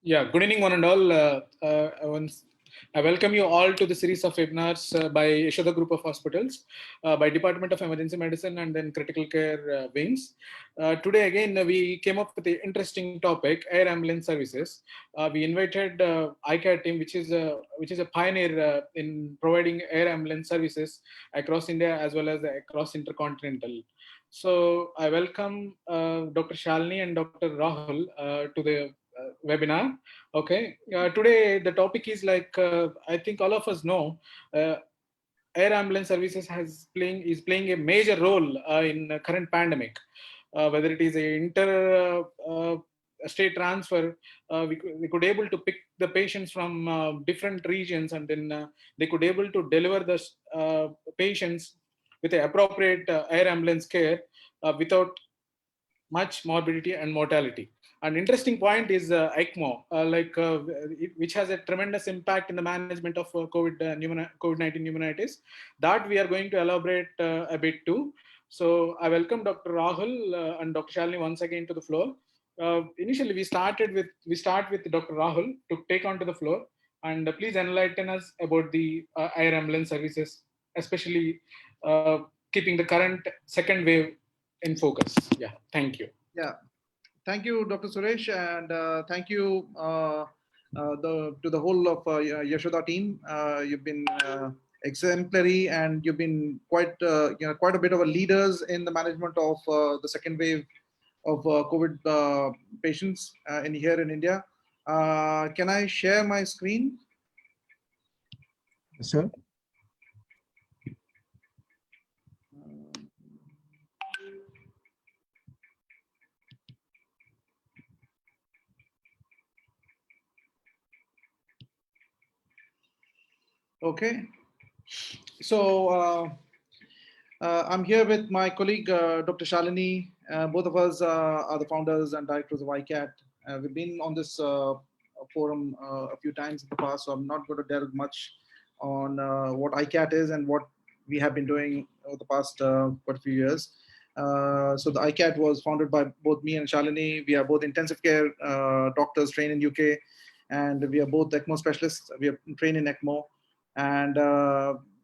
Yeah, good evening, one and all. I welcome you all to the series of webinars by Yashoda Group of Hospitals, by Department of Emergency Medicine and then Critical Care Wings. Today, again, we came up with an interesting topic: air ambulance services. We invited ICATT team, which is a pioneer in providing air ambulance services across India as well as across intercontinental. So I welcome Dr. Shalini and Dr. Rahul to the webinar. Okay, today the topic is like I think all of us know, air ambulance services is playing a major role in the current pandemic. Whether it is a inter state transfer, we could able to pick the patients from different regions, and then they could able to deliver the patients with the appropriate air ambulance care without much morbidity and mortality. An interesting point is Ecmo, which has a tremendous impact in the management of COVID-19 pneumonitis. That we are going to elaborate a bit too. So I welcome Dr. Rahul and Dr. Shalini once again to the floor. Initially, we start with Dr. Rahul to take onto the floor, and please enlighten us about the air ambulance services, especially keeping the current second wave in focus. Yeah, thank you. Yeah, thank you, Dr. Suresh, and thank you to the whole of Yashoda team. You've been exemplary, and you've been quite a bit of a leaders in the management of the second wave of COVID patients in here in India. Can I share my screen? Yes, sir. Okay, so I'm here with my colleague, Dr. Shalini. Both of us are the founders and directors of ICATT. We've been on this forum a few times in the past, so I'm not going to delve much on what ICATT is and what we have been doing over the past quite a few years. So the ICATT was founded by both me and Shalini. We are both intensive care doctors trained in UK, and we are both Ecmo specialists. We are trained in Ecmo. And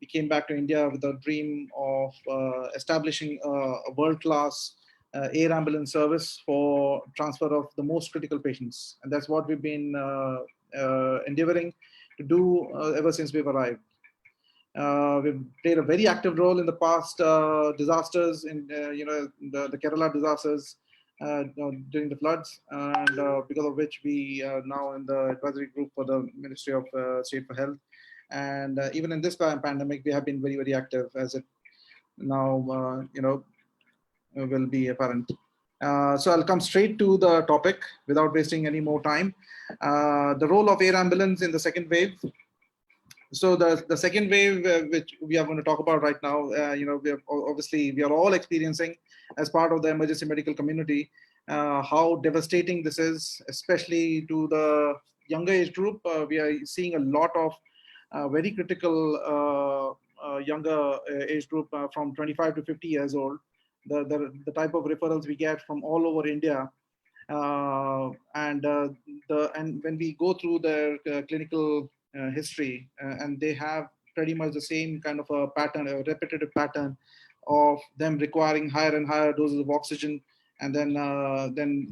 we came back to India with a dream of establishing a world-class air ambulance service for transfer of the most critical patients. And that's what we've been endeavoring to do ever since we've arrived. We've played a very active role in the past disasters, in the Kerala disasters during the floods, and because of which we are now in the advisory group for the Ministry of State for Health. And even in this pandemic, we have been very, very active, as it now will be apparent. So I'll come straight to the topic without wasting any more time. The role of air ambulance in the second wave. So the second wave, which we are going to talk about right now, we are all experiencing as part of the emergency medical community how devastating this is, especially to the younger age group. We are seeing a lot of very critical younger age group from 25 to 50 years old. The type of referrals we get from all over India, and when we go through their clinical history, and they have pretty much the same kind of a pattern, a repetitive pattern of them requiring higher and higher doses of oxygen, and then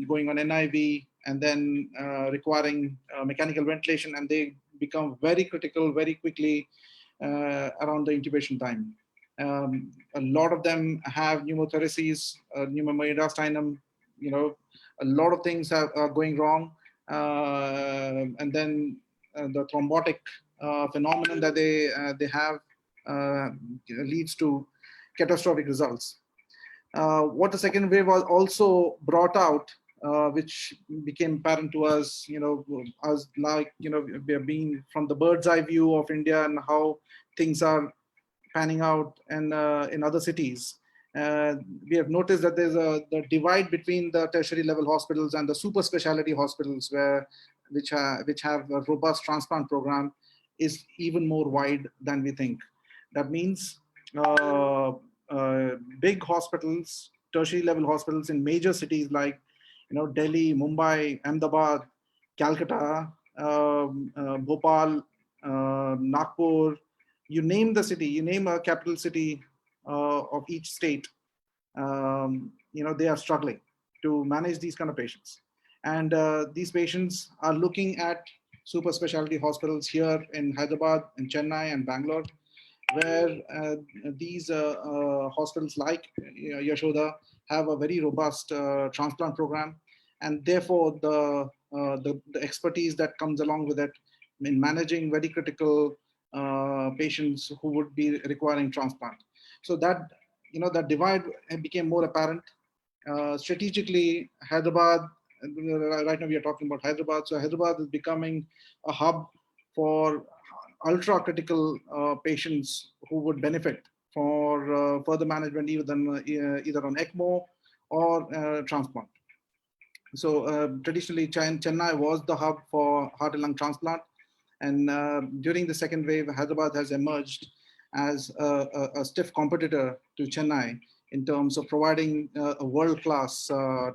going on NIV, and then requiring mechanical ventilation, and they become very critical very quickly around the intubation time. A lot of them have pneumothoraces, pneumomyelitis, a lot of things are going wrong, and then the thrombotic phenomenon that they have leads to catastrophic results. What the second wave was also brought out, which became apparent to us, we are being from the bird's eye view of India and how things are panning out and in other cities. We have noticed that there's the divide between the tertiary level hospitals and the super specialty hospitals, which have a robust transplant program, is even more wide than we think. That means big hospitals, tertiary level hospitals in major cities like Delhi, Mumbai, Ahmedabad, Calcutta, Bhopal, Nagpur, you name the city, you name a capital city of each state, they are struggling to manage these kind of patients. And these patients are looking at super specialty hospitals here in Hyderabad, in Chennai and Bangalore, where these hospitals like Yashoda have a very robust transplant program, and therefore the expertise that comes along with it in managing very critical patients who would be requiring transplant. So that divide became more apparent. Strategically, Hyderabad, right now we are talking about Hyderabad. So Hyderabad is becoming a hub for ultra critical patients who would benefit for further management, either on Ecmo or transplant. So traditionally, Chennai was the hub for heart and lung transplant. And during the second wave, Hyderabad has emerged as a stiff competitor to Chennai in terms of providing a world-class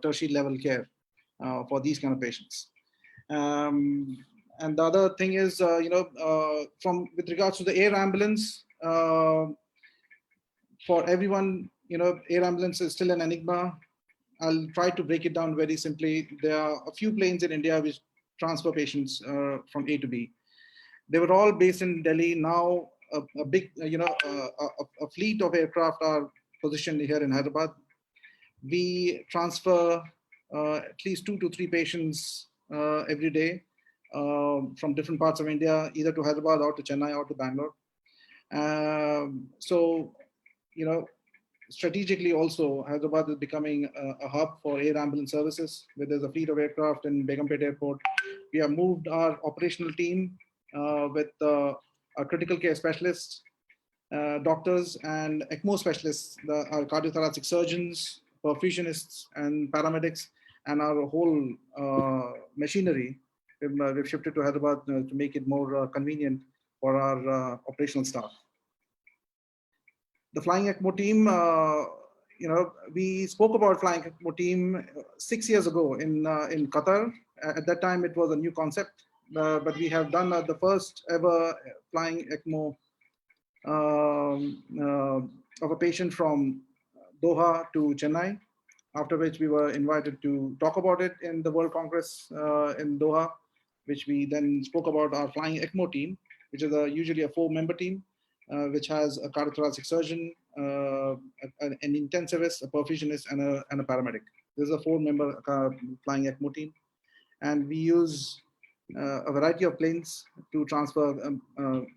tertiary level care for these kind of patients. And the other thing is, with regards to the air ambulance, for everyone, air ambulance is still an enigma. I'll try to break it down very simply. There are a few planes in India which transfer patients from A to B. They were all based in Delhi. Now a big, a fleet of aircraft are positioned here in Hyderabad. We transfer at least 2 to 3 patients every day from different parts of India, either to Hyderabad or to Chennai or to Bangalore. So, strategically also, Hyderabad is becoming a hub for air ambulance services, where there's a fleet of aircraft in Begumpet Airport. We have moved our operational team with our critical care specialists, doctors and ECMO specialists, our cardiothoracic surgeons, perfusionists and paramedics, and our whole machinery. We've shifted to Hyderabad to make it more convenient for our operational staff. The Flying ECMO team, we spoke about Flying ECMO team 6 years ago in Qatar. At that time, it was a new concept, but we have done the first ever Flying ECMO of a patient from Doha to Chennai, after which we were invited to talk about it in the World Congress in Doha, which we then spoke about our Flying ECMO team, which is usually a 4-member team, which has a cardiothoracic surgeon, an intensivist, a perfusionist, and a paramedic. This is a 4-member Flying ECMO team. And we use a variety of planes to transfer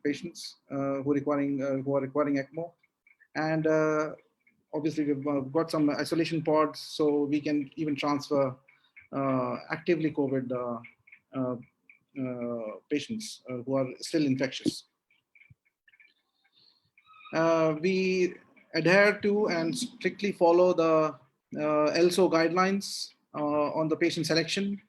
patients who are requiring ECMO. And obviously, we've got some isolation pods, so we can even transfer actively COVID patients who are still infectious. We adhere to and strictly follow the ELSO guidelines on the patient selection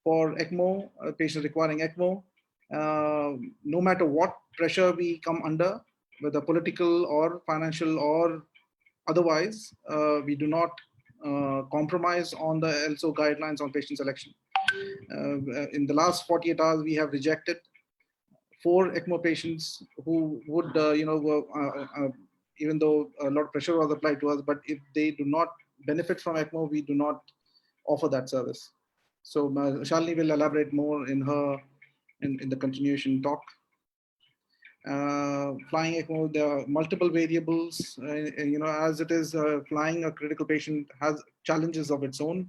for ECMO, patients requiring ECMO. No matter what pressure we come under, whether political or financial or otherwise, we do not compromise on the ELSO guidelines on patient selection. In the last 48 hours, we have rejected 4 ECMO patients who would, even though a lot of pressure was applied to us, but if they do not benefit from ECMO, we do not offer that service. So Shalini will elaborate more in the continuation talk. Flying ECMO, there are multiple variables. As it is, flying a critical patient has challenges of its own.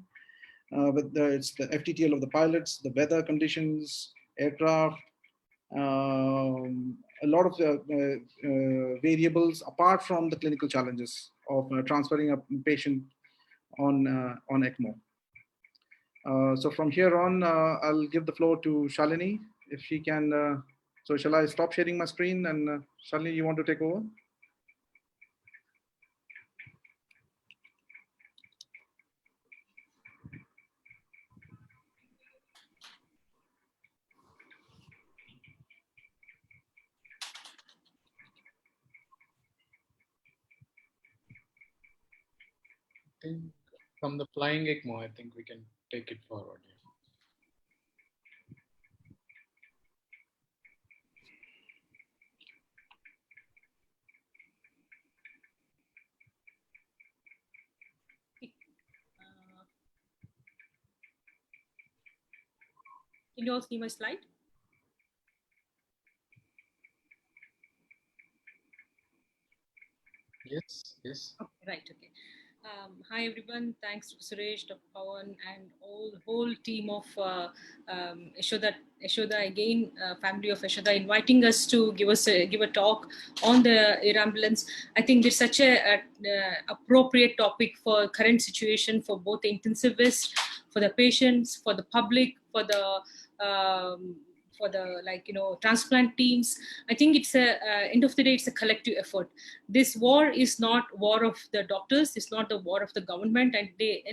It's the FTTL of the pilots, the weather conditions, aircraft, a lot of the variables apart from the clinical challenges of transferring a patient on ECMO. So from here on, I'll give the floor to Shalini, if she can. So shall I stop sharing my screen, and Shalini, you want to take over? From the Flying ECMO, I think we can take it forward. Can you all see my slide? Yes, yes. Okay, right, okay. Hi everyone, thanks to Suresh, Dr. Pawan and whole team of Yashoda again, family of Yashoda, inviting us to give a talk on the air ambulance. I think it's such a appropriate topic for current situation for both the intensivist, for the patients, for the public, for the transplant teams. I think it's end of the day, it's a collective effort. This war is not war of the doctors, it's not the war of the government, and the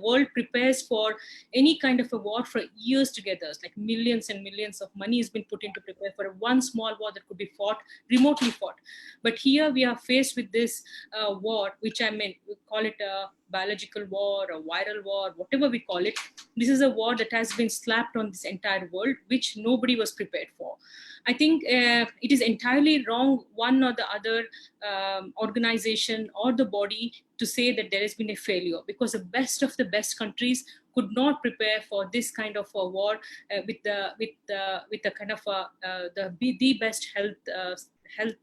world prepares for any kind of a war for years together. It's like millions and millions of money has been put in to prepare for one small war that could be fought remotely fought. But here we are faced with this war, which we call it a biological war, a viral war, whatever we call it. This is a war that has been slapped on this entire world, which nobody was prepared for. I think it is entirely wrong, one or the other organization or the body, to say that there has been a failure, because the best of the best countries could not prepare for this kind of a war with the kind of the best health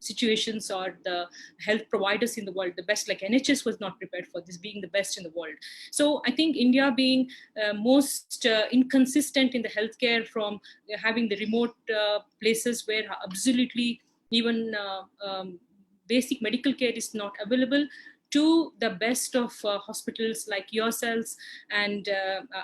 situations or the health providers in the world. The best, like NHS was not prepared for this, being the best in the world. So I think India being most inconsistent in the healthcare, from having the remote places where absolutely even basic medical care is not available, to the best of hospitals like yourselves and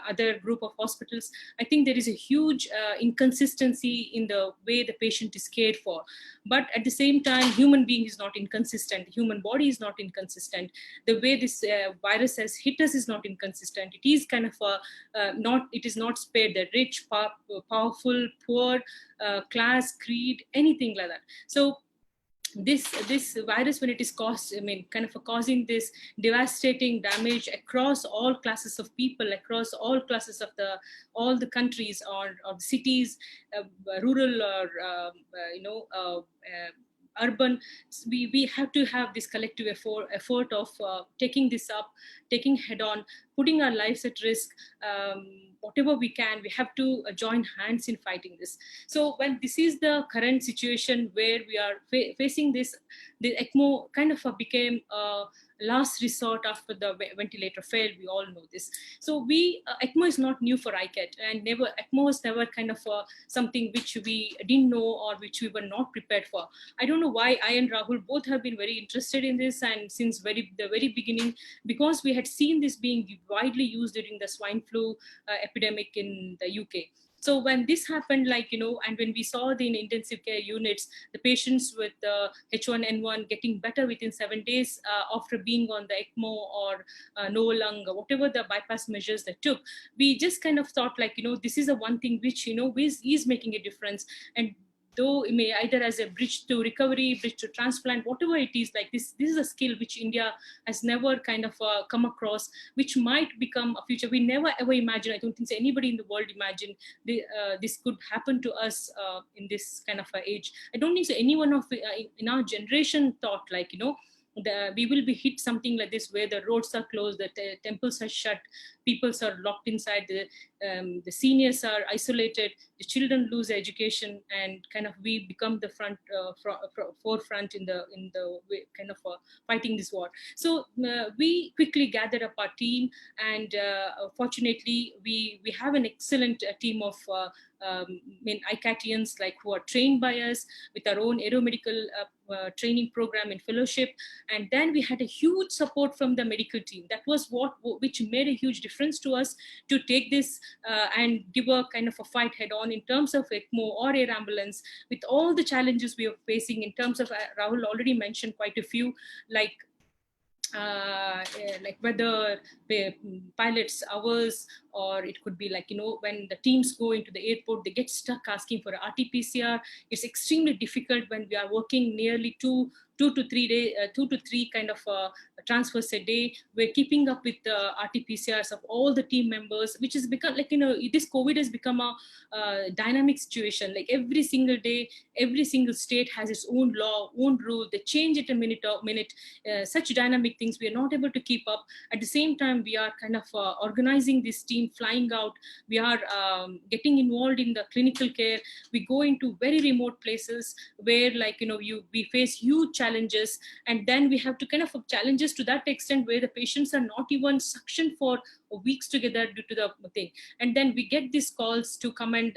other group of hospitals. I think there is a huge inconsistency in the way the patient is cared for. But at the same time, human being is not inconsistent, human body is not inconsistent, the way this virus has hit us is not inconsistent. It is kind of it is not spared the rich, powerful, poor, class, creed, anything like that. So this virus, when it is causing this devastating damage across all classes of people, across all classes of all the countries or the cities, rural or urban. We have to have this collective effort of taking this up, taking head on, putting our lives at risk. Whatever we can, we have to join hands in fighting this. So when this is the current situation where we are facing this, the ECMO kind of became a last resort after the ventilator failed. We all know this. So ECMO is not new for ICATT, and ECMO was never kind of something which we didn't know or which we were not prepared for. I don't know why I and Rahul both have been very interested in this, and since the very beginning, because we had seen this being widely used during the swine flu epidemic in the UK. So when this happened, and when we saw the intensive care units, the patients with H1N1 getting better within 7 days after being on the ECMO or no lung, whatever the bypass measures they took, we just kind of thought this is the one thing which, is making a difference. And though it may either as a bridge to recovery, bridge to transplant, whatever it is, this is a skill which India has never kind of come across, which might become a future. We never ever imagine, I don't think anybody in the world imagined this could happen to us in this kind of age. I don't think anyone in our generation thought we will be hit something like this, where the roads are closed, the temples are shut, people are locked inside, the seniors are isolated, the children lose education, and kind of we become the forefront in the way, kind of fighting this war. So we quickly gathered up our team, and fortunately we have an excellent team of ICATTians who are trained by us with our own aeromedical training program and fellowship. And then we had a huge support from the medical team. That was which made a huge difference to us to take this and give a kind of a fight head on in terms of ECMO or air ambulance, with all the challenges we are facing in terms of, Rahul already mentioned quite a few, like whether pilots hours, or it could be when the teams go into the airport, they get stuck asking for a RT-PCR. It's extremely difficult when we are working nearly two to three kind of transfers a day. We're keeping up with the RT-PCRs of all the team members, which has become this COVID has become a dynamic situation. Every single day, every single state has its own law, own rule. They change it a minute. Such dynamic things we are not able to keep up. At the same time, we are kind of organizing this team traveling, flying out. We are getting involved in the clinical care. We go into very remote places where, like, we face huge challenges, and then we have to kind of challenges to that extent where the patients are not even suctioned for weeks together due to the thing. And then we get these calls to come and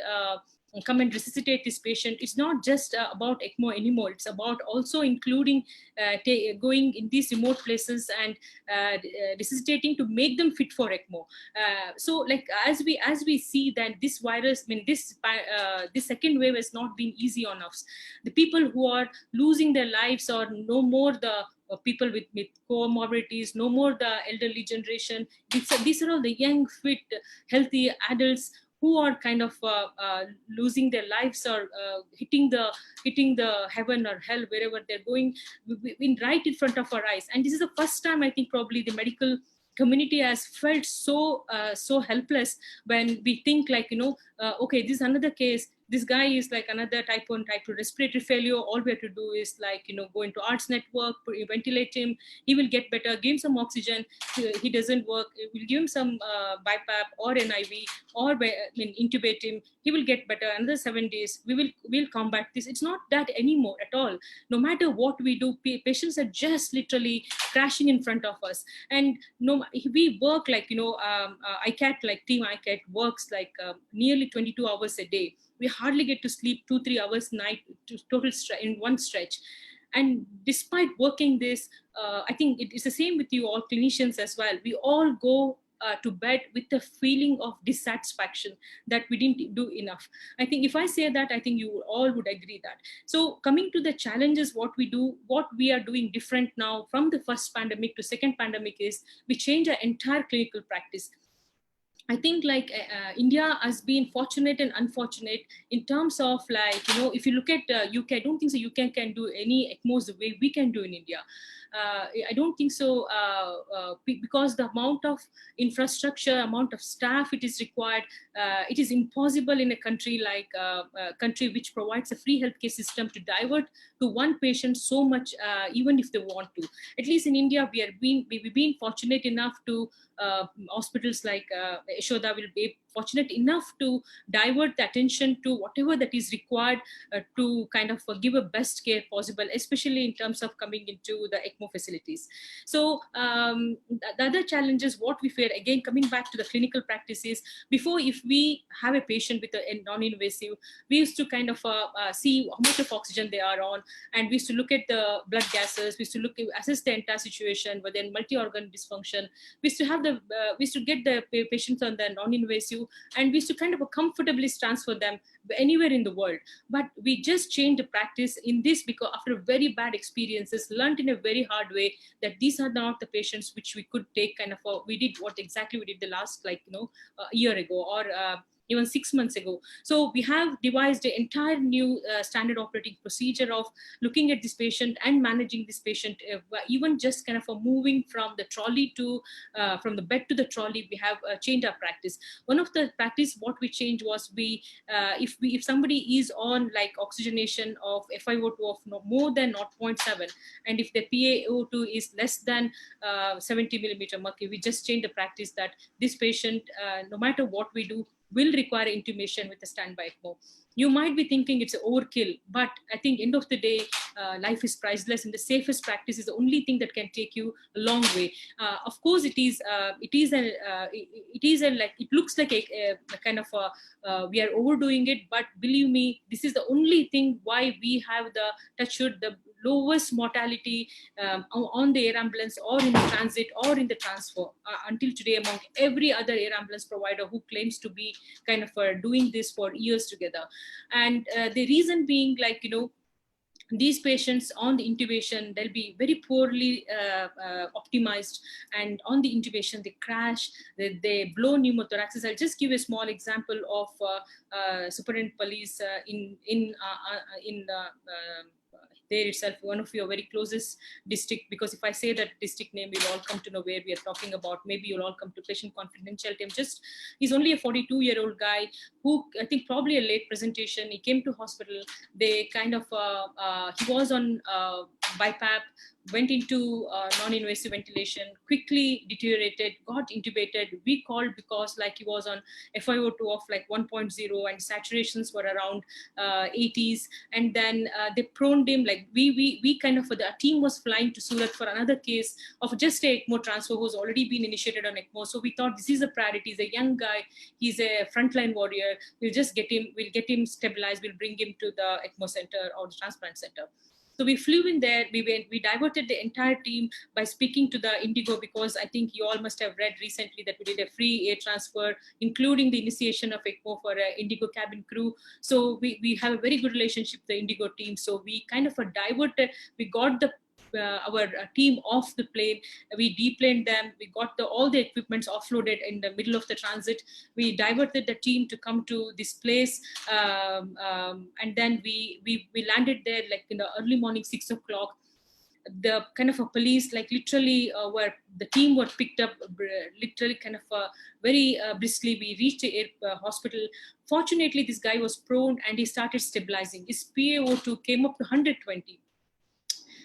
resuscitate this patient. It's not just about ECMO anymore. It's about also including going in these remote places and resuscitating to make them fit for ECMO. So, like, as we see that this virus, I mean, this second wave has not been easy on us. The people who are losing their lives are no more the people with comorbidities, no more the elderly generation. These are all the young, fit, healthy adults who are kind of losing their lives or hitting the heaven or hell wherever they're going, right in front of our eyes. And this is the first time, I think, probably the medical community has felt so helpless when we think, like, okay, this is another case. This guy is like another type 1, type 2 respiratory failure. All we have to do is, like, go into arts network, ventilate him. He will get better. Give him some oxygen. He doesn't work. We'll give him some BiPAP or an IV, or intubate him. He will get better. Another 7 days, we'll combat this. It's not that anymore at all. No matter what we do, patients are just literally crashing in front of us. And we work, like, ICATT, like team ICATT works like nearly 22 hours a day. We hardly get to sleep 2-3 hours night total in one stretch. And despite working this, I think it's the same with you all clinicians as well. We all go to bed with the feeling of dissatisfaction that we didn't do enough. I think if I say that, I think you all would agree that. So coming to the challenges, what we are doing different now from the first pandemic to second pandemic is we change our entire clinical practice. I think, like, India has been fortunate and unfortunate in terms of, like, if you look at UK, I don't think so UK can do any ECMOs the way we can do in India. I don't think so, because the amount of infrastructure, amount of staff it is required, it is impossible in a country like a country which provides a free healthcare system to divert to one patient so much, even if they want to. At least in India, we've been fortunate enough to hospitals like Yashoda will be fortunate enough to divert the attention to whatever that is required to kind of give a best care possible, especially in terms of coming into the ECMO facilities. So the other challenges what we fear, again coming back to the clinical practices, before, if we have a patient with a non-invasive, we used to kind of see how much of oxygen they are on, and we used to look at the blood gases, we used to assess the entire situation, whether multi-organ dysfunction. We used to get the patients on the non-invasive, and we used to kind of comfortably transfer them anywhere in the world. But we just changed the practice in this because after very bad experiences, learned in a very hard way that these are not the patients which we could take kind of we did what exactly we did the last, like, a year ago, or even 6 months ago. So we have devised an entire new standard operating procedure of looking at this patient and managing this patient, even just kind of moving from the trolley to, from the bed to the trolley. We have changed our practice. One of the practice what we changed was if somebody is on like oxygenation of FiO2 of more than 0.7, and if the PaO2 is less than 70 millimeter mercury, we just change the practice that this patient, no matter what we do, will require intubation with a standby ECMO. You might be thinking it's overkill, but I think end of the day, life is priceless, and the safest practice is the only thing that can take you a long way. Of course, it looks like a kind of we are overdoing it, but believe me, this is the only thing why we have the lowest mortality on the air ambulance or in the transit or in the transfer until today among every other air ambulance provider who claims to be kind of doing this for years together. And the reason being, like, these patients on the intubation, they'll be very poorly optimized, and on the intubation they crash, they blow pneumothoraxes. I'll just give a small example of Superintendent Police in there itself, one of your very closest district, because if I say that district name, you'll all come to know where we are talking about. Maybe you'll all come to patient confidentiality. He's only a 42-year-old guy who, I think probably a late presentation. He came to hospital. They kind of, he was on BiPAP, went into non-invasive ventilation, quickly deteriorated, got intubated. We called because like he was on FiO2 of like 1.0 and saturations were around 80s. And then they proned him, like we kind of, the team was flying to Surat for another case of just a ECMO transfer who's already been initiated on ECMO. So we thought this is a priority. He's a young guy. He's a frontline warrior. We'll get him stabilized. We'll bring him to the ECMO center or the transplant center. So we flew in there. We diverted the entire team by speaking to the Indigo, because I think you all must have read recently that we did a free air transfer, including the initiation of ECMO for Indigo cabin crew. So we have a very good relationship with the Indigo team. So we kind of diverted. We got the our team off the plane. We deplaned them. We got all the equipments offloaded in the middle of the transit. We diverted the team to come to this place, and then we landed there like in the early morning, 6 o'clock. The kind of a police, like literally, were the team were picked up literally kind of very briskly. We reached the hospital. Fortunately, this guy was prone and he started stabilizing. His PaO2 came up to 120.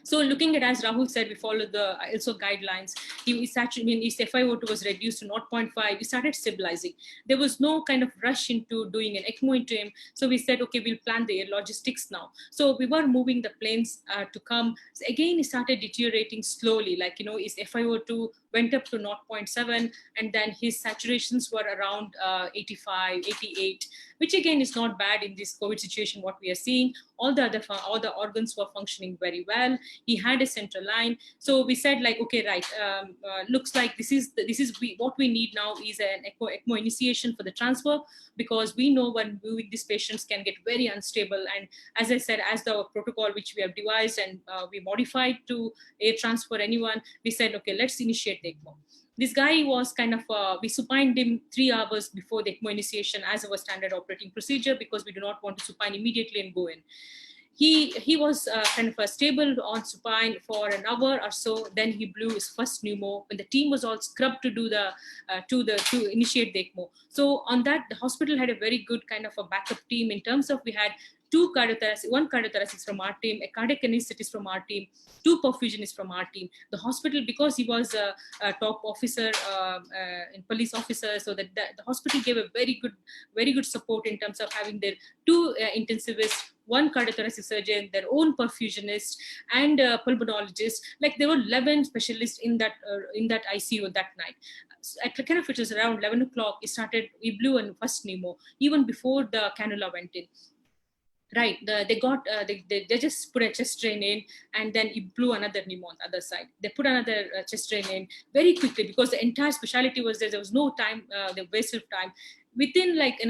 So looking at, as Rahul said, we followed the also guidelines. His FiO2 was reduced to 0.5. We started stabilizing. There was no kind of rush into doing an ECMO into him. So we said, okay, we'll plan the logistics now. So we were moving the planes to come. So again, he started deteriorating slowly. Like, his FiO2 went up to 0.7, and then his saturations were around 85, 88, which again is not bad in this COVID situation. What we are seeing, all the organs were functioning very well. He had a central line. So we said, like, okay, right, looks like what we need now is an ECMO initiation for the transfer, because we know when moving these patients can get very unstable. And as I said, as the protocol which we have devised and we modified to air transfer anyone, we said, okay, let's initiate the ECMO. This guy was kind of, we supined him 3 hours before the ECMO initiation as our standard operating procedure, because we do not want to supine immediately and go in. He was kind of stable on supine for an hour or so. Then he blew his first pneumo, and the team was all scrubbed to do to initiate the ECMO. So on that, the hospital had a very good kind of a backup team in terms of, we had one cardiothoracic from our team, a cardiac anesthetist from our team, 2 perfusionists from our team. The hospital, because he was a top officer in police officer, so that the hospital gave a very good support in terms of having their 2 intensivists, 1 cardiothoracic surgeon, their own perfusionist, and pulmonologist. Like, there were 11 specialists in that ICU that night. At kind of, it was around 11 o'clock. We blew a first pneumo even before the cannula went in. Right, they just put a chest drain in, and then he blew another pneumo on the other side. They put another chest drain in very quickly, because the entire specialty was there. There was no time, the waste of time. Within literally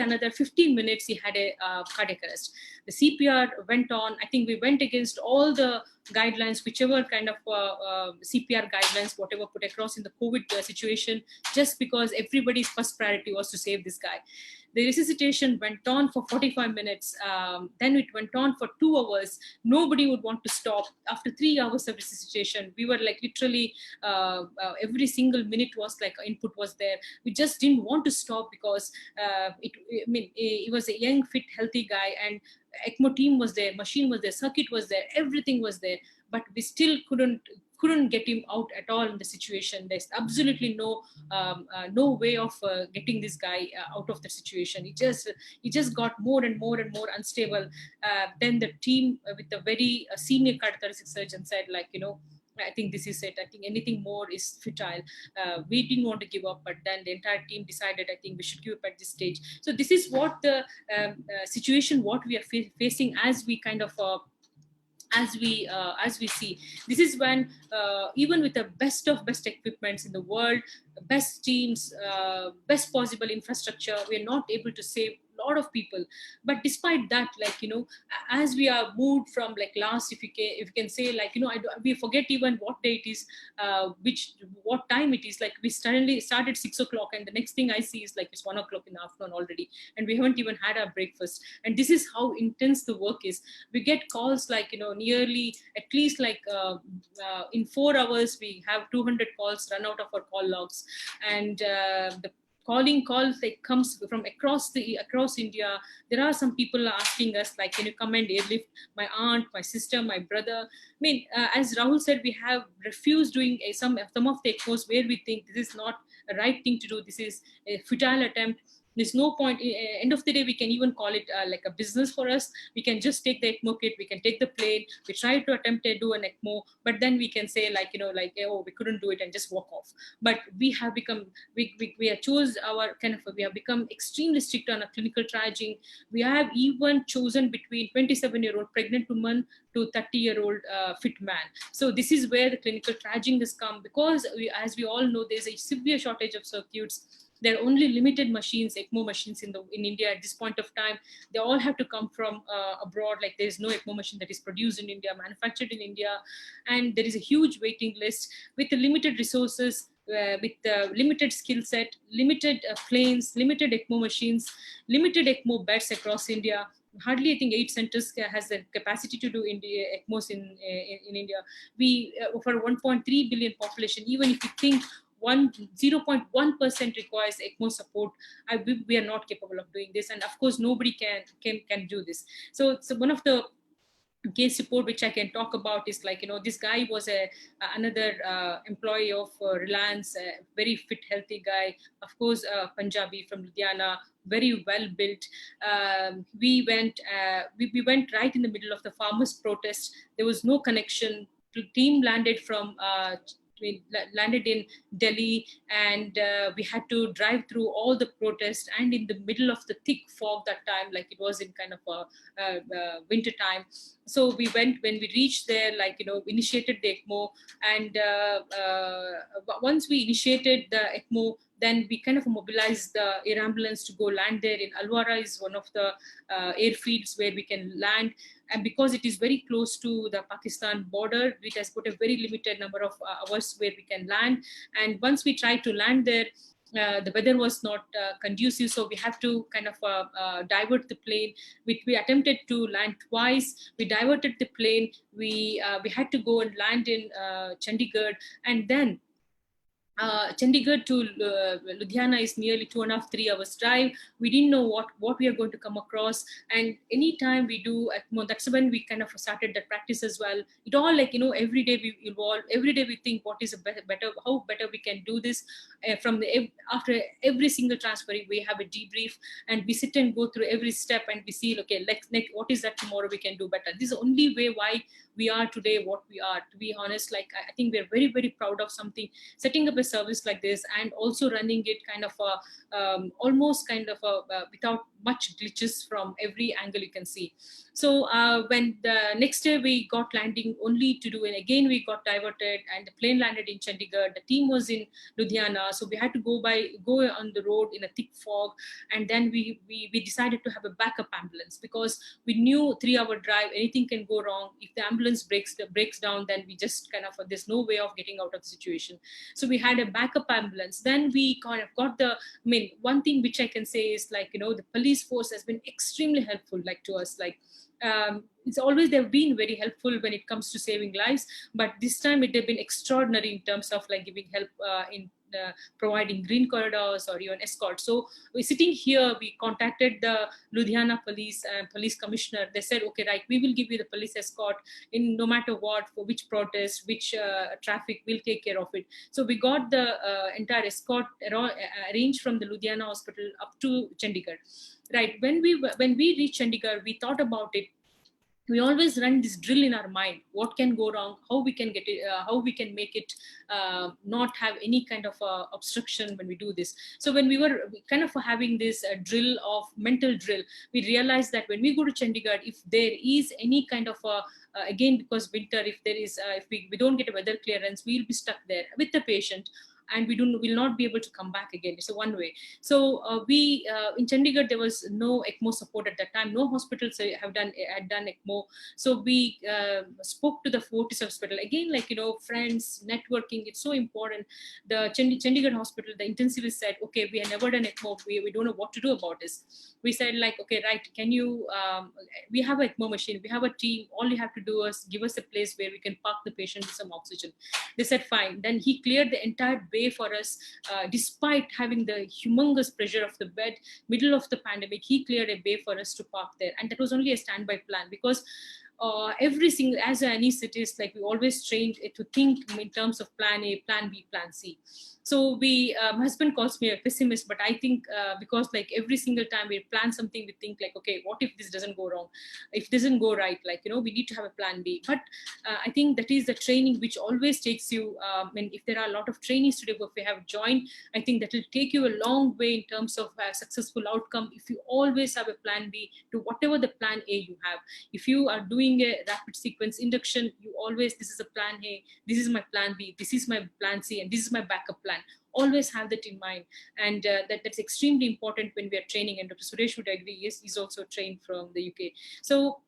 another 15 minutes, he had a cardiac arrest. The CPR went on. I think we went against all the guidelines, whichever kind of CPR guidelines, whatever put across in the COVID situation, just because everybody's first priority was to save this guy. The resuscitation went on for 45 minutes. Then it went on for 2 hours. Nobody would want to stop. After 3 hours of resuscitation, we were like literally every single minute was like input was there. We just didn't want to stop, because he was a young, fit, healthy guy, and ECMO team was there, machine was there, circuit was there, everything was there. But we still couldn't get him out at all in the situation. There's absolutely no way of getting this guy out of the situation. He just got more and more unstable. Then the team with the very senior cardiothoracic surgeon said, like, I think this is it. I think anything more is futile. We didn't want to give up, but then the entire team decided, I think we should give up at this stage. So this is what the situation, what we are facing as we kind of as we see. This is when even with the best of best equipments in the world, best teams, best possible infrastructure, we are not able to save a lot of people. But despite that, like, as we are moved from like last, if you can say, like, we forget even what day it is, what time it is. Like, we suddenly started 6 o'clock, and the next thing I see is like it's 1 o'clock in the afternoon already, and we haven't even had our breakfast. And this is how intense the work is. We get calls like, nearly at least like in 4 hours we have 200 calls run out of our call logs, and the calls like comes from across India. There are some people asking us like, can you come and airlift my aunt, my sister, my brother? I mean, as Rahul said, we have refused doing some of the ECMOs where we think this is not a right thing to do. This is a futile attempt. There's no point. End of the day, we can even call it like a business for us. We can just take the ECMO kit, we can take the plane, we try to attempt to do an ECMO, but then we can say like, like, oh, we couldn't do it and just walk off. But we have become, we have chose our kind of, we have become extremely strict on a clinical triaging. We have even chosen between 27-year-old pregnant woman to 30-year-old fit man. So this is where the clinical triaging has come, because as we all know, there's a severe shortage of circuits. There are only limited machines, ECMO machines in India at this point of time. They all have to come from abroad. Like, there's no ECMO machine that is produced in India, manufactured in India, and there is a huge waiting list with the limited resources. With limited skill set, limited planes, limited ECMO machines, limited ECMO beds across India. Hardly, I think, 8 centers has the capacity to do ECMOs in India. We for 1.3 billion population, even if you think 0.1% requires ECMO support, we are not capable of doing this. And of course, nobody can do this. So one of the case report which I can talk about is like, this guy was another employee of Reliance, a very fit, healthy guy, of course, Punjabi from Ludhiana, very well built. We went right in the middle of the farmers' protest. There was no connection. The team landed we landed in Delhi, and we had to drive through all the protests, and in the middle of the thick fog that time, like it was in kind of a winter time. So we went, when we reached there, like, initiated the ECMO, and once we initiated the ECMO, then we kind of mobilized the air ambulance to go land there in Alwara. Is one of the airfields where we can land. And because it is very close to the Pakistan border, it has got a very limited number of hours where we can land. And once we tried to land there, the weather was not conducive, so we have to kind of divert the plane. We attempted to land twice. We diverted the plane. We had to go and land in Chandigarh, and then Chandigarh to Ludhiana is nearly 2.5-3 hours drive. We didn't know what we are going to come across. And anytime we do ECMO, that's when we kind of started that practice as well. It all, like, every day we evolve. Every day we think what is how better we can do this. After every single transfer, we have a debrief, and we sit and go through every step, and we see, okay, what is that tomorrow we can do better. This is the only way why we are today what we are. To be honest, like, I think we're very, very proud of setting up a service like this, and also running it kind of almost kind of without much glitches from every angle you can see. So when the next day we got landing only to do, and again we got diverted, and the plane landed in Chandigarh. The team was in Ludhiana, so we had to go on the road in a thick fog, and then we decided to have a backup ambulance, because we knew 3-hour drive, anything can go wrong. If the ambulance breaks down, then we just kind of, there's no way of getting out of the situation. So we had a backup ambulance. Then we kind of got one thing which I can say is, like, the police force has been extremely helpful, like, to us. Like, it's always, they've been very helpful when it comes to saving lives, but this time they've been extraordinary in terms of, like, giving help in providing green corridors or even escort. So we're sitting here, we contacted the Ludhiana police commissioner. They said, okay, right, we will give you the police escort in no matter what, for which protest, which traffic, we'll take care of it. So we got the entire escort arranged from the Ludhiana hospital up to Chandigarh. Right, when we reached Chandigarh, we thought about it. We always run this drill in our mind: what can go wrong, how we can get it, how we can make it not have any kind of obstruction when we do this. So when we were kind of having this mental drill, we realized that when we go to Chandigarh, if there is any kind of again, because winter, if there is if we don't get a weather clearance, we'll be stuck there with the patient, and will not be able to come back again. It's a one way. So in Chandigarh, there was no ECMO support at that time. No hospitals had done ECMO. So we spoke to the Fortis Hospital. Again, like, friends, networking, it's so important. The Chandigarh hospital, the intensivist said, okay, we have never done ECMO. We don't know what to do about this. We said, like, okay, right, can you, we have an ECMO machine, we have a team, all you have to do is give us a place where we can park the patient with some oxygen. They said, fine. Then he cleared the entire bay for us, despite having the humongous pressure of the bed, middle of the pandemic. He cleared a bay for us to park there, and that was only a standby plan, because every single, as an anesthetist, like we always trained to think in terms of plan A, plan B, plan C. So my husband calls me a pessimist, but I think because like every single time we plan something, we think like, okay, what if this doesn't go wrong? If it doesn't go right, like, we need to have a plan B. But I think that is the training which always takes you, and if there are a lot of trainees today, if we have joined, I think that will take you a long way in terms of a successful outcome if you always have a plan B to whatever the plan A you have. If you are doing a rapid sequence induction, you always, this is a plan A, this is my plan B, this is my plan C, and this is my backup plan. Always have that in mind, and that's extremely important when we are training. And Dr. Suresh would agree. Yes, he's also trained from the UK. So,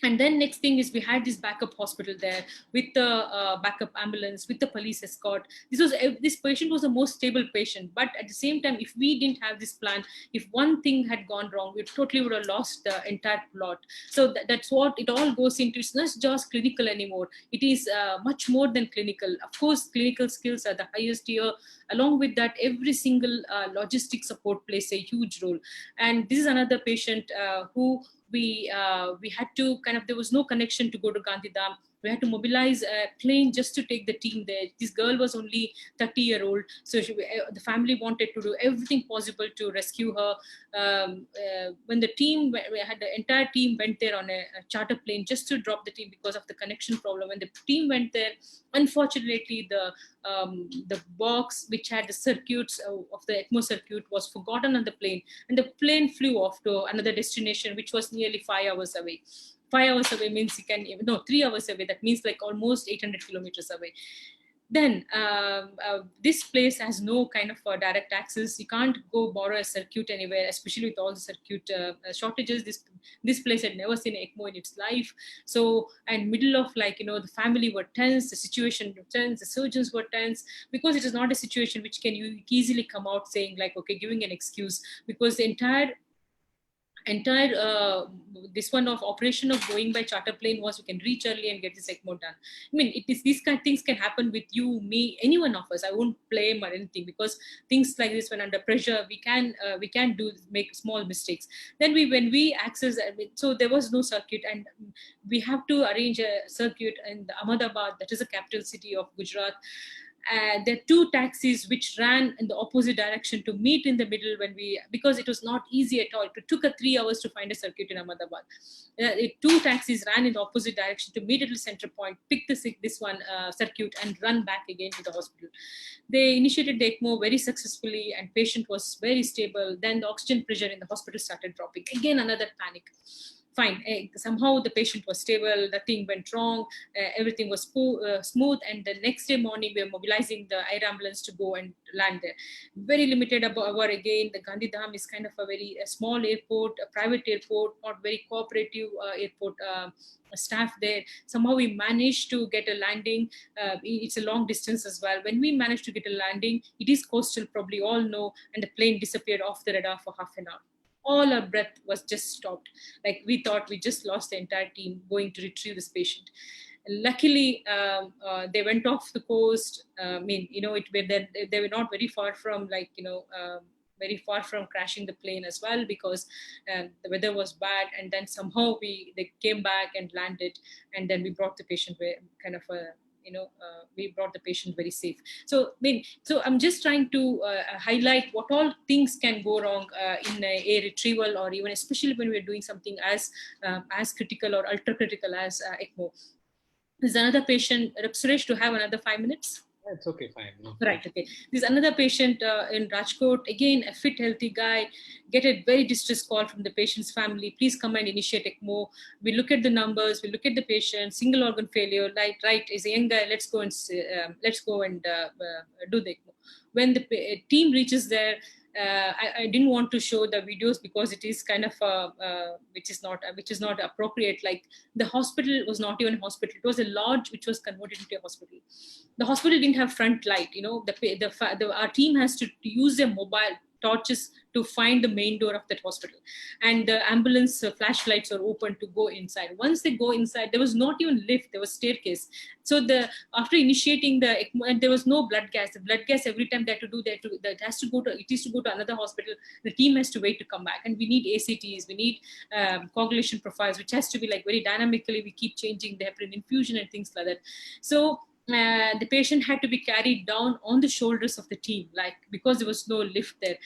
and then next thing is we had this backup hospital there with the backup ambulance, with the police escort. This patient was the most stable patient. But at the same time, if we didn't have this plan, if one thing had gone wrong, we totally would have lost the entire plot. So that's what it all goes into. It's not just clinical anymore. It is much more than clinical. Of course, clinical skills are the highest here. Along with that, every single logistic support plays a huge role. And this is another patient who we had to there was no connection to go to Gandhidham. We had to mobilize a plane just to take the team there. This girl was only 30-year-old, so the family wanted to do everything possible to rescue her. When the team, we had the entire team went there on a charter plane just to drop the team because of the connection problem. When the team went there, unfortunately, the box which had the circuits of the Ecmo circuit was forgotten on the plane, and the plane flew off to another destination, which was nearly 5 hours away. 5 hours away means 3 hours away. That means like almost 800 kilometers away. Then this place has no kind of direct access. You can't go borrow a circuit anywhere, especially with all the circuit shortages. This place had never seen ECMO in its life. So, and middle of the family were tense, the situation was tense, the surgeons were tense, because it is not a situation which can you easily come out saying like, okay, giving an excuse, because the entire this one of operation of going by charter plane was we can reach early and get this ECMO done. I mean, it is these kind of things can happen with you, me, any one of us. I won't blame or anything, because things like this, when under pressure, we can make small mistakes. Then when we access, so there was no circuit, and we have to arrange a circuit in Ahmedabad, that is the capital city of Gujarat. There are two taxis which ran in the opposite direction to meet in the middle because it was not easy at all. It took 3 hours to find a circuit in Ahmedabad. Two taxis ran in the opposite direction to meet at the center point, pick this one circuit, and run back again to the hospital. They initiated the ECMO very successfully, and patient was very stable. Then the oxygen pressure in the hospital started dropping. Again, another panic. Fine. Somehow the patient was stable, nothing went wrong, everything was smooth. And the next day morning, we were mobilizing the air ambulance to go and land there. Very limited hour again. The Gandhidham is kind of a very small airport, a private airport, not very cooperative airport. Staff there. Somehow we managed to get a landing. It's a long distance as well. When we managed to get a landing, it is coastal, probably all know, and the plane disappeared off the radar for half an hour. All our breath was just stopped. Like we thought we just lost the entire team going to retrieve this patient. Luckily, they went off the coast. They were not very far from very far from crashing the plane as well, because the weather was bad. And then somehow they came back and landed, and then we brought the patient we brought the patient very safe. So I'm just trying to highlight what all things can go wrong in a retrieval, or even especially when we're doing something as critical or ultra critical as ECMO. There's another patient. Suresh, to have another 5 minutes? It's okay, fine. No. Right, okay. There's another patient in Rajkot, again, a fit, healthy guy, get a very distressed call from the patient's family. Please come and initiate ECMO. We look at the numbers, we look at the patient, single organ failure, right, is a young guy, let's go and do the ECMO. When the team reaches there, I didn't want to show the videos because it is kind of which is not appropriate. Like, the hospital was not even a hospital; it was a lodge which was converted into a hospital. The hospital didn't have front light. Our team has to use their mobile torches to find the main door of that hospital, and the ambulance flashlights are open to go inside. Once they go inside, there was not even lift, there was staircase. So after initiating the ECMO, and there was no blood gas. The blood gas, every time they have to do that, it is to go to another hospital. The team has to wait to come back, and we need ACTs, we need coagulation profiles, which has to be like very dynamically. We keep changing the heparin infusion and things like that. So the patient had to be carried down on the shoulders of the team, like, because there was no lift there.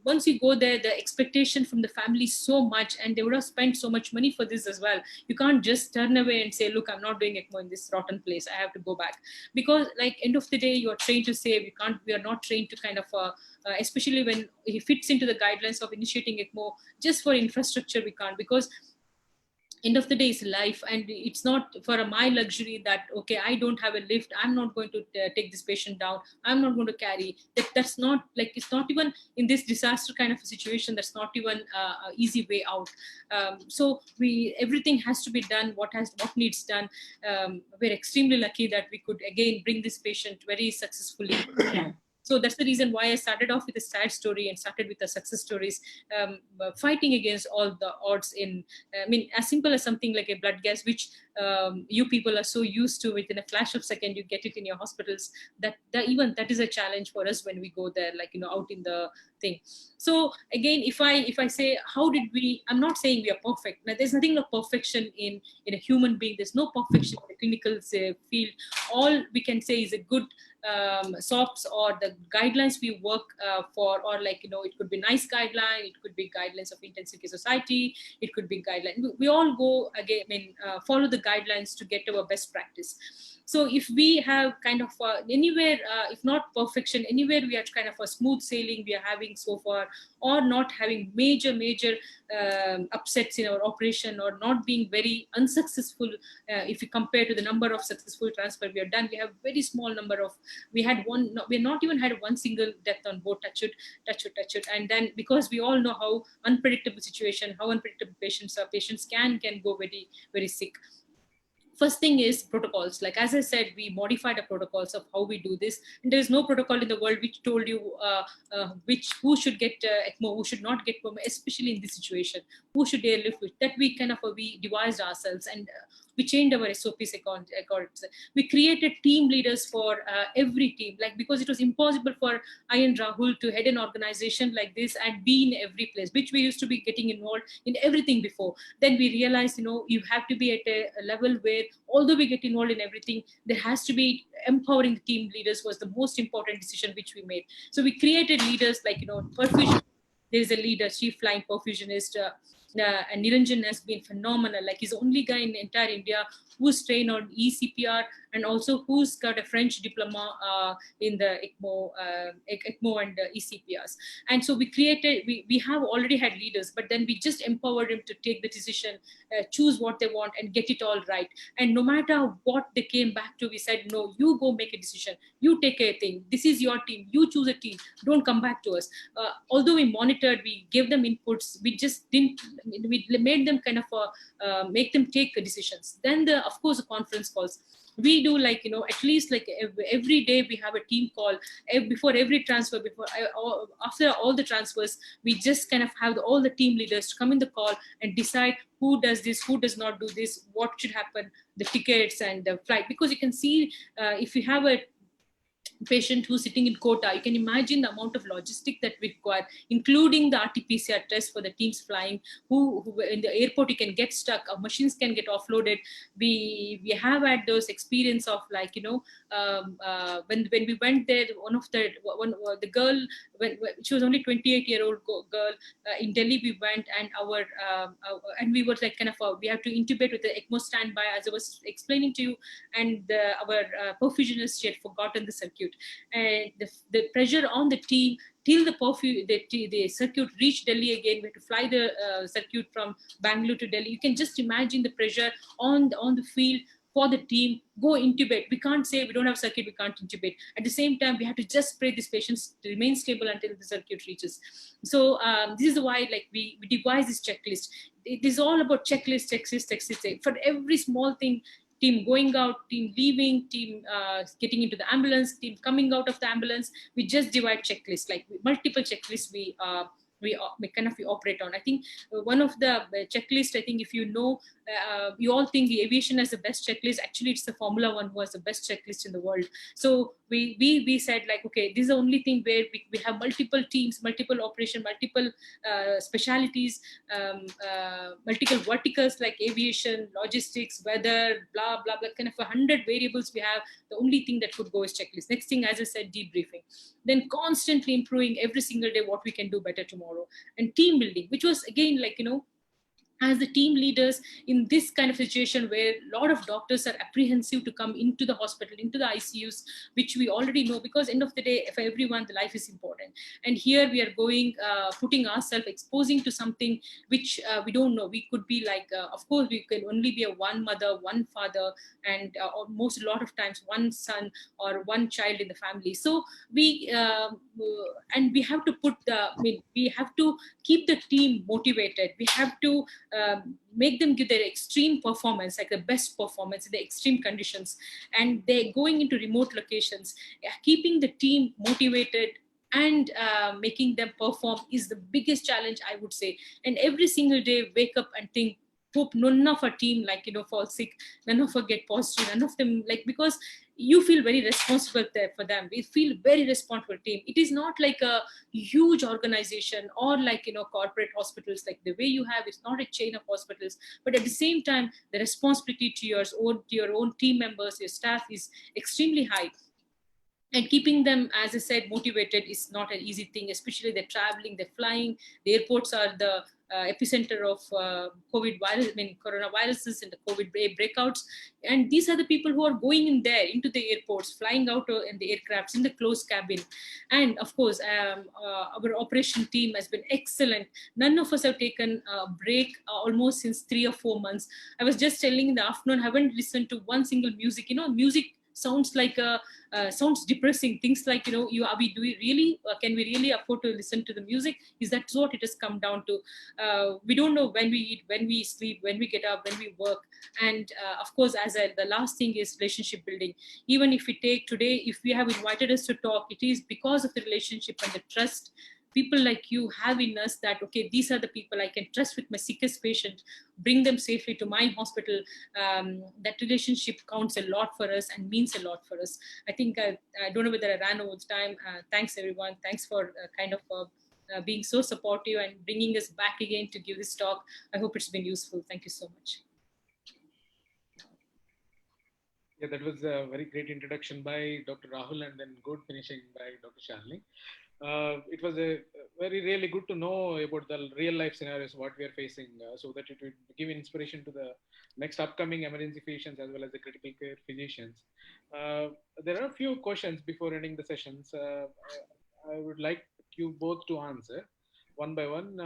Once you go there, the expectation from the family is so much, and they would have spent so much money for this as well. You can't just turn away and say, look, I'm not doing ECMO in this rotten place, I have to go back. Because like end of the day, you're trained to save. We are not trained to kind of especially when it fits into the guidelines of initiating ECMO, just for infrastructure we can't, because end of the day is life, and it's not for my luxury that, okay, I don't have a lift, I'm not going to take this patient down, I'm not going to carry. That's not like, it's not even in this disaster kind of a situation, that's not even an easy way out. So everything has to be done what needs done. We're extremely lucky that we could again bring this patient very successfully. So that's the reason why I started off with a sad story and started with the success stories, fighting against all the odds as simple as something like a blood gas, which you people are so used to. Within a flash of second, you get it in your hospitals. That is a challenge for us when we go there, like, out in the thing. So again, if I say, how did we, I'm not saying we are perfect. Now, there's nothing of perfection in a human being. There's no perfection in the clinical field. All we can say is a good SOPs or the guidelines we work for, or like, it could be NICE guideline, it could be guidelines of intensive care society, it could be guideline. We all go again, follow the guidelines to get our best practice. So if we have kind of anywhere, if not perfection, anywhere we are kind of a smooth sailing we are having so far, or not having major upsets in our operation, or not being very unsuccessful, if you compare to the number of successful transfer we have done, we have very small number of, we not even had one single death on board, touch it. And then, because we all know how unpredictable situation, how unpredictable patients are, patients can go very, very sick. First thing is protocols. Like, as I said, we modified the protocols of how we do this. And there's no protocol in the world which told you who should get ECMO, who should not get ECMO, especially in this situation, who should airlift with. That we kind of we devised ourselves, and we changed our SOPs accordingly. We created team leaders for every team, like, because it was impossible for I and Rahul to head an organization like this and be in every place, which we used to be getting involved in everything before. Then we realized, you have to be at a level where, although we get involved in everything, there has to be empowering the team leaders was the most important decision which we made. So we created leaders like, perfusion. There is a leader, chief flying perfusionist, and Niranjan has been phenomenal. Like, he's the only guy in entire India who's trained on eCPR, and also who's got a French diploma in the ECMO and eCPRs. And so we have already had leaders, but then we just empowered them to take the decision, choose what they want, and get it all right. And no matter what they came back to, we said, no, you go make a decision. You take a thing. This is your team. You choose a team. Don't come back to us. Although we monitored, we gave them inputs, we just didn't, we made them kind of make them take decisions. Then of course, the conference calls. We do, like, at least like every day we have a team call before every transfer, after all the transfers. We just kind of have all the team leaders to come in the call and decide who does this, who does not do this, what should happen, the tickets and the flight. Because you can see, if you have a patient who's sitting in Kota, you can imagine the amount of logistic that we require, including the RT-PCR test for the teams flying, who in the airport you can get stuck, our machines can get offloaded. We have had those experience of, like, when we went there, the girl, when she was only 28-year-old girl, in Delhi we went, and and we were like kind of we have to intubate with the ECMO standby, as I was explaining to you, and our perfusionist, she had forgotten the circuit. And the pressure on the team till the circuit reached Delhi again. We had to fly the circuit from Bangalore to Delhi. You can just imagine the pressure on the field for the team. Go intubate. We can't say we don't have circuit, we can't intubate. At the same time, we have to just pray these patients to remain stable until the circuit reaches. So this is why, like, we devise this checklist. It is all about checklist. For every small thing, team going out, team leaving, team getting into the ambulance, team coming out of the ambulance. We just divide checklists, like multiple checklists we kind of operate on. I think one of the checklist, I think if you know, you all think the aviation has the best checklist. Actually, it's the Formula One who has the best checklist in the world. So we said, like, okay, this is the only thing where we have multiple teams, multiple operation, multiple specialities, multiple verticals like aviation, logistics, weather, blah blah blah, kind of 100 variables we have. The only thing that could go is checklist. Next thing, as I said, debriefing. Then constantly improving every single day what we can do better tomorrow. And team building, which was again, like, as the team leaders in this kind of situation where a lot of doctors are apprehensive to come into the hospital, into the ICUs, which we already know, because end of the day, for everyone, the life is important. And here we are going, putting ourselves, exposing to something which we don't know. We could be like, of course, we can only be a one mother, one father, and most a lot of times one son or one child in the family. So we and we have to put we have to keep the team motivated. We have to make them give their extreme performance, like the best performance in the extreme conditions. And they're going into remote locations, keeping the team motivated and making them perform is the biggest challenge, I would say. And every single day, wake up and think, hope none of our team, like, fall sick, none of us get positive, none of them, like, because you feel very responsible there for them. We feel very responsible team. It is not like a huge organization or like, corporate hospitals, like the way you have, it's not a chain of hospitals, but at the same time, the responsibility to your own team members, your staff is extremely high. And keeping them, as I said, motivated is not an easy thing, especially they're traveling, they're flying. The airports are the epicenter of coronaviruses and the COVID breakouts. And these are the people who are going in there into the airports, flying out in the aircrafts, in the closed cabin. And of course, our operation team has been excellent. None of us have taken a break almost since 3 or 4 months. I was just telling in the afternoon, I haven't listened to one single music. Music sounds like sounds depressing. Things like, can we really afford to listen to the music? Is that what it has come down to? We don't know when we eat, when we sleep, when we get up, when we work. And of course, the last thing is relationship building. Even if we take today, if we have invited us to talk, it is because of the relationship and the trust people like you have in us, that, okay, these are the people I can trust with my sickest patient, bring them safely to my hospital. That relationship counts a lot for us and means a lot for us. I think I don't know whether I ran over the time. Thanks everyone. Thanks for being so supportive and bringing us back again to give this talk. I hope it's been useful. Thank you so much. Yeah, that was a very great introduction by Dr. Rahul, and then good finishing by Dr. Shalini. It was really good to know about the real life scenarios, what we are facing, so that it would give inspiration to the next upcoming emergency physicians as well as the critical care physicians. There are a few questions before ending the sessions. I would like you both to answer one by one.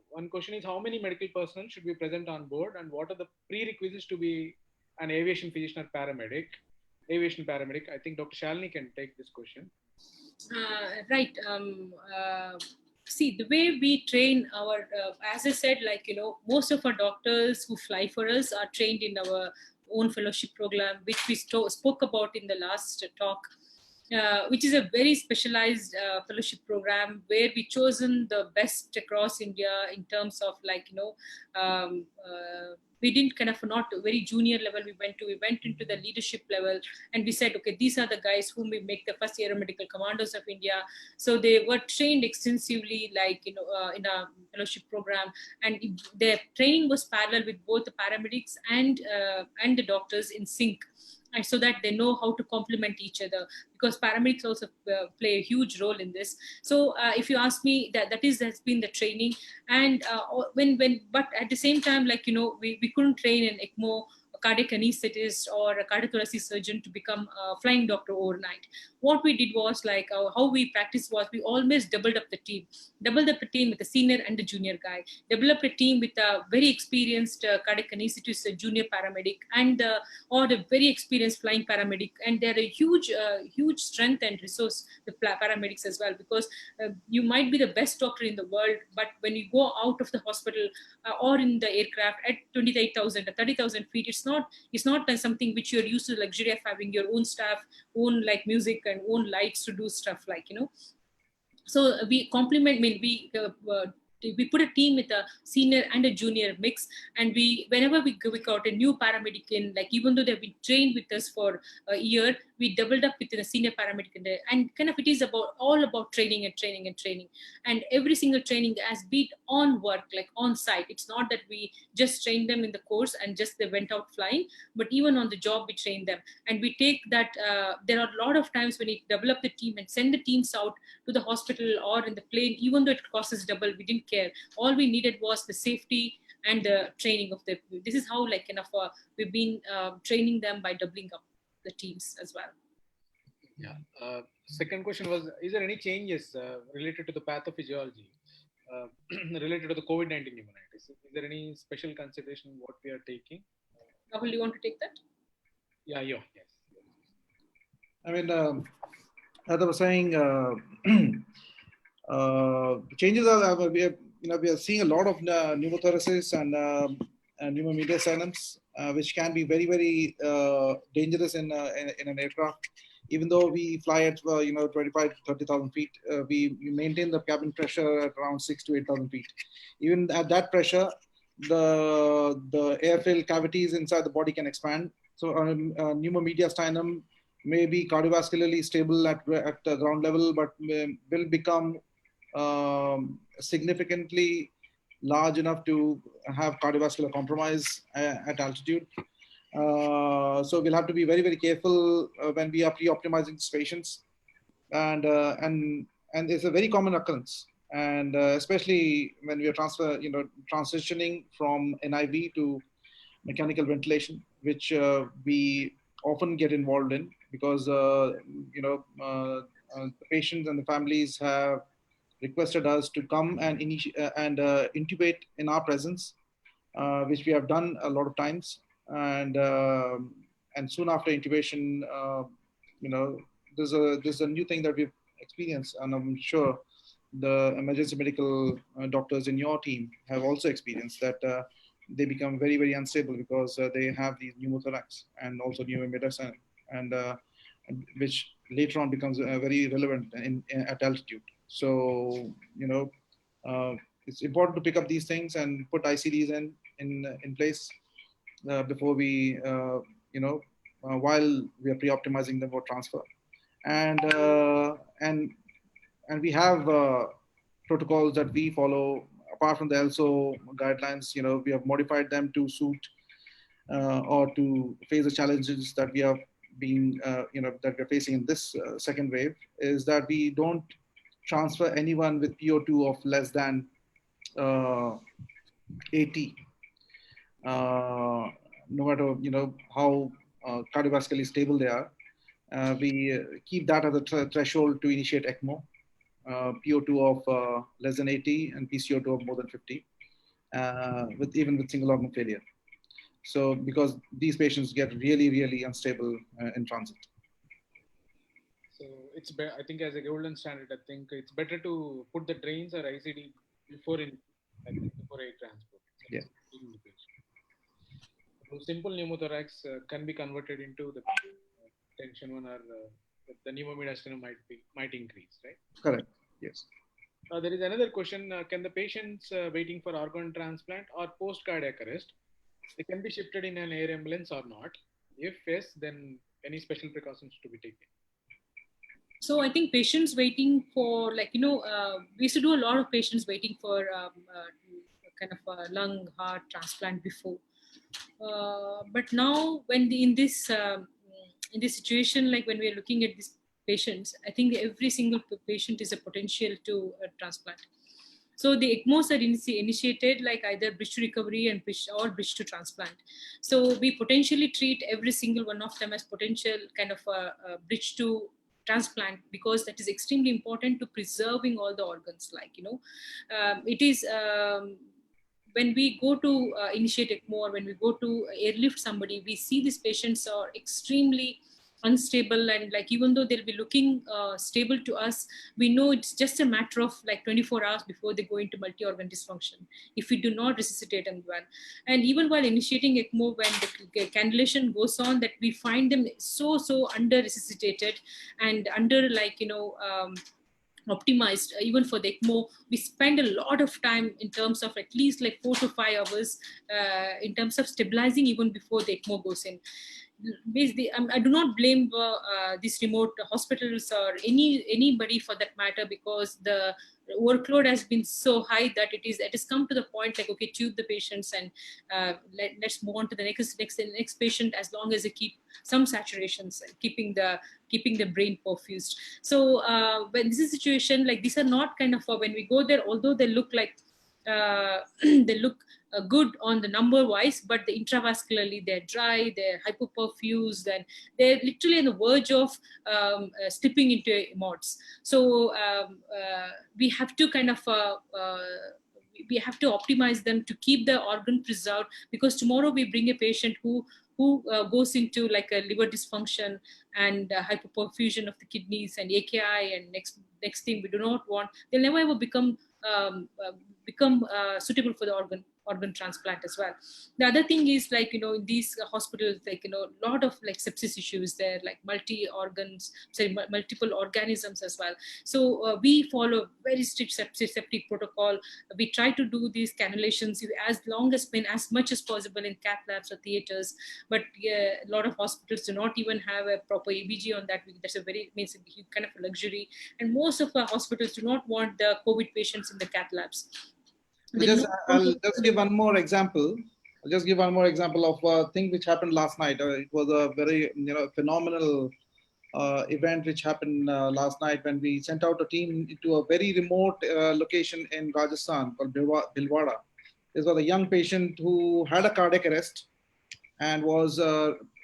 One question is, how many medical personnel should be present on board, and what are the prerequisites to be an aviation physician or paramedic? Aviation paramedic. I think Dr. Shalini can take this question. Right. See, the way we train our, as I said, most of our doctors who fly for us are trained in our own fellowship program, which we spoke about in the last talk, which is a very specialized fellowship program where we chosen the best across India in terms of we didn't not a very junior level we went into the leadership level, and we said, okay, these are the guys whom we make the first aeromedical commandos of India. So they were trained extensively in a fellowship program, and their training was parallel with both the paramedics and the doctors in sync. And so that they know how to complement each other, because paramedics also play a huge role in this. So if you ask me, has been the training. And but at the same time, we couldn't train an Ecmo, a cardiac anesthetist, or a cardiothoracic surgeon to become a flying doctor overnight. What we did was how we practiced was, we always doubled up the team with a senior and a junior guy, developed a team with a very experienced cardiac anesthetist, a junior paramedic, and or the very experienced flying paramedic. And they're a huge strength and resource, the paramedics as well, because you might be the best doctor in the world, but when you go out of the hospital or in the aircraft at 28,000 or 30,000 feet, it's not something which you're used to, the luxury of having your own staff, own like music and own lights to do stuff like, so we complement, I mean, we put a team with a senior and a junior mix, and whenever we got a new paramedic in, like even though they've been trained with us for a year, we doubled up with a senior paramedic in there, and kind of it is all about training and training and training, and every single training has been on work, like on site. It's not that we just trained them in the course and just they went out flying, but even on the job we train them, and we take that. There are a lot of times when we develop the team and send the teams out to the hospital or in the plane, even though it costs us double, we didn't care. All we needed was the safety and the training of the. This is how like kind of we've been training them by doubling up the teams as well. Yeah. Second question was: is there any changes related to the pathophysiology related to the COVID-19 pneumonitis? Is there any special consideration what we are taking? Rahul, you want to take that? Yeah. Yes. I mean, as I was saying, changes are we are seeing a lot of pneumothoraces and pneumomediastinums, which can be very, very dangerous in an aircraft. Even though we fly at 25 to 30,000 feet, we maintain the cabin pressure at around 6 to 8,000 feet. Even at that pressure, the air-filled cavities inside the body can expand. So pneumomediastinum may be cardiovascularly stable at the ground level, but will become significantly large enough to have cardiovascular compromise at altitude. So we'll have to be very, very careful when we are pre-optimizing these patients, and it's a very common occurrence, and especially when we are transitioning from NIV to mechanical ventilation, which we often get involved in because the patients and the families have requested us to come and intubate in our presence, which we have done a lot of times. And soon after intubation, there's a new thing that we've experienced, and I'm sure the emergency medical doctors in your team have also experienced that they become very, very unstable because they have these pneumothorax and also pneumomediastinum, and which later on becomes very relevant at altitude. So it's important to pick up these things and put ICDs in place before we, while we are pre-optimizing them for transfer, and we have protocols that we follow. Apart from the ELSO guidelines, we have modified them to suit or to face the challenges that we have been, that we're facing in this second wave. Is that we don't transfer anyone with PO2 of less than 80. No matter how cardiovascularly stable they are, we keep that as a threshold to initiate Ecmo. PO2 of less than 80 and PCO2 of more than 50, even with single organ failure. So because these patients get really, really unstable in transit. So it's I think as a golden standard, I think it's better to put the drains or ICD before air transport. Yeah. So simple pneumothorax can be converted into the tension one, or the pneumomediastinum might increase, right? Correct. Yes. There is another question: can the patients waiting for organ transplant or post cardiac arrest, they can be shifted in an air ambulance or not? If yes, then any special precautions to be taken? So I think patients waiting for, we used to do a lot of patients waiting for kind of a lung, heart transplant before. But now when in this situation, like when we are looking at these patients, I think every single patient is a potential to transplant. So the Ecmos are initiated like either bridge to recovery and bridge to transplant. So we potentially treat every single one of them as potential kind of a bridge to transplant, because that is extremely important to preserving all the organs. It is when we go to initiate Ecmo, or when we go to airlift somebody, we see these patients are extremely unstable, and like even though they'll be looking stable to us, we know it's just a matter of like 24 hours before they go into multi-organ dysfunction if we do not resuscitate them well. And even while initiating ECMO, when the cannulation goes on, that we find them so under resuscitated and under optimized. Even for the ECMO, we spend a lot of time in terms of at least like 4 to 5 hours in terms of stabilizing even before the ECMO goes in. Basically, I do not blame these remote hospitals or anybody for that matter, because the workload has been so high that it has come to the point like, okay, tube the patients and let's move on to the next patient, as long as they keep some saturations and keeping the brain perfused. So when this is a situation like, these are not kind of when we go there, although they look like they look good on the number wise, but the intravascularly they're dry, they're hypoperfused, and they're literally on the verge of slipping into mods. So we have to kind of we have to optimize them to keep the organ preserved, because tomorrow we bring a patient who goes into like a liver dysfunction and hypoperfusion of the kidneys and AKI, and next thing we do not want, they'll never ever become suitable for the organ transplant as well. The other thing is like, in these hospitals, like, a lot of like sepsis issues there, like multiple organisms as well. So we follow very strict septic protocol. We try to do these cannulations as much as possible in cath labs or theaters, but a lot of hospitals do not even have a proper ABG on that. That's a kind of a luxury, and most of our hospitals do not want the COVID patients in the cath labs. I'll just give one more example. I'll just give one more example of a thing which happened last night. It was a very phenomenal event which happened last night when we sent out a team into a very remote location in Rajasthan called Bhilwara. This was a young patient who had a cardiac arrest and was